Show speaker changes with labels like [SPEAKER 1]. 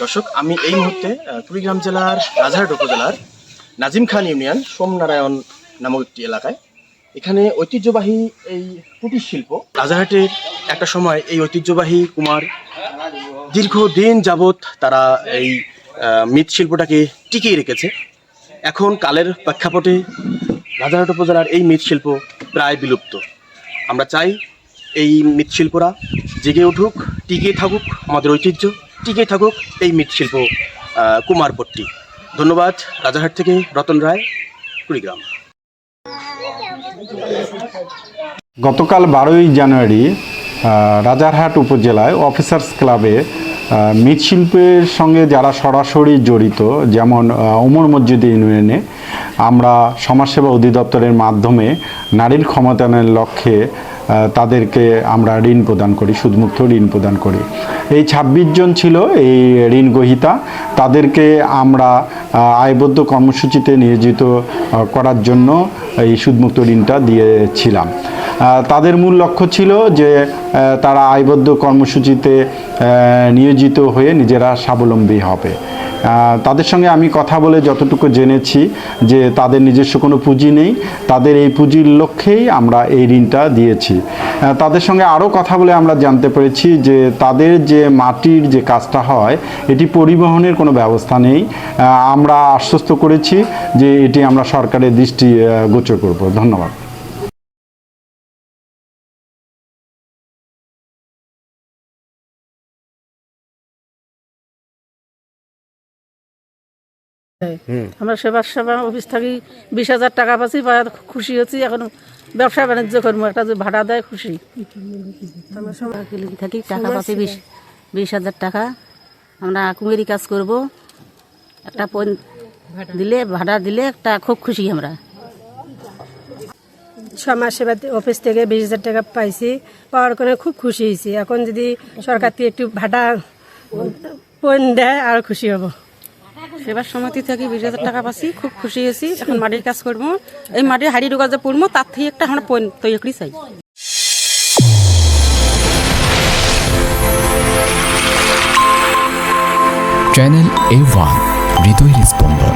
[SPEAKER 1] দর্শক, আমি এই মুহূর্তে কুড়িগ্রাম জেলার রাজারহাট উপজেলার নাজিম খান ইউনিয়ন সোমনারায়ণ নামক একটি এলাকায়। এখানে ঐতিহ্যবাহী এই কুটির শিল্প, রাজারহাটের একটা সময় এই ঐতিহ্যবাহী কুমার দীর্ঘদিন যাবৎ তারা এই মৃৎশিল্পটাকে টিকিয়ে রেখেছে। এখন কালের প্রেক্ষাপটে রাজারহাট উপজেলার এই মৃৎশিল্প প্রায় বিলুপ্ত। আমরা চাই এই মৃৎশিল্পরা জেগে উঠুক, টিকিয়ে থাকুক আমাদের ঐতিহ্য, টিকিয়ে থাকুক এই মৃৎশিল্প কুমারপট্টি। ধন্যবাদ। রাজারহাট থেকে রতন রায়, কুড়িগ্রাম।
[SPEAKER 2] গতকাল 12ই জানুয়ারি রাজারহাট উপজেলায় অফিসার্স ক্লাবে মৃৎশিল্পের সঙ্গে যারা সরাসরি জড়িত, যেমন ওমর মসজিদ ইউনিয়নে আমরা সমাজসেবা অধিদপ্তরের মাধ্যমে নারীর ক্ষমতায়নের লক্ষ্যে তাদেরকে আমরা ঋণ প্রদান করি, সুদমুক্ত ঋণ প্রদান করি। এই 26 জন ছিল এই ঋণ গ্রহীতা। তাদেরকে আমরা আয়বদ্ধ কর্মসূচিতে নিয়োজিত করার জন্য এই সুদমুক্ত ঋণটা দিয়েছিলাম। তাদের মূল লক্ষ্য ছিল যে তারা আয়বদ্ধ কর্মসূচিতে নিয়োজিত হয়ে নিজেরা স্বাবলম্বী হবে। তাদের সঙ্গে আমি কথা বলে যতটুকু জেনেছি যে তাদের নিজস্ব কোনো পুঁজি নেই, তাদের এই পুঁজির লক্ষ্যেই আমরা এই ঋণটা দিয়েছি। তাদের সঙ্গে আরও কথা বলে আমরা জানতে পেরেছি যে তাদের যে মাটির যে কাজটা হয় এটি পরিবহনের কোনো ব্যবস্থা নেই। আমরা আশ্বস্ত করেছি যে এটি আমরা সরকারের দৃষ্টি গোচর করব। ধন্যবাদ।
[SPEAKER 3] আমরা সেবা অফিস থাকি 20,000 টাকা পাচ্ছি, খুশি হচ্ছি। এখন ব্যবসা বাণিজ্য করবো, একটা যে ভাড়া দেয় খুশি।
[SPEAKER 4] আমরা থাকি টাকা পাচ্ছি 20,000 টাকা। আমরা কুমেরি কাজ করব, একটা দিলে ভাড়া দিলে একটা খুব খুশি। আমরা
[SPEAKER 5] সমাজসেবা অফিস থেকে 20,000 টাকা পাইছি, পাওয়ার কারণে খুব খুশি হয়েছি। এখন যদি সরকার থেকে একটু ভাড়া দেয় আর খুশি হব।
[SPEAKER 4] সেবার সমিতি থেকে 20,000 টাকা পাচ্ছি, খুব খুশি হয়েছি। এখন মাটির কাজ করবো, এই মাটির হাড়ি ঢোকা যে পড়বো তার থেকে একটা আমরা তৈরি করি চাই।
[SPEAKER 6] চ্যানেল A1 হৃদয়ের স্পন্দন।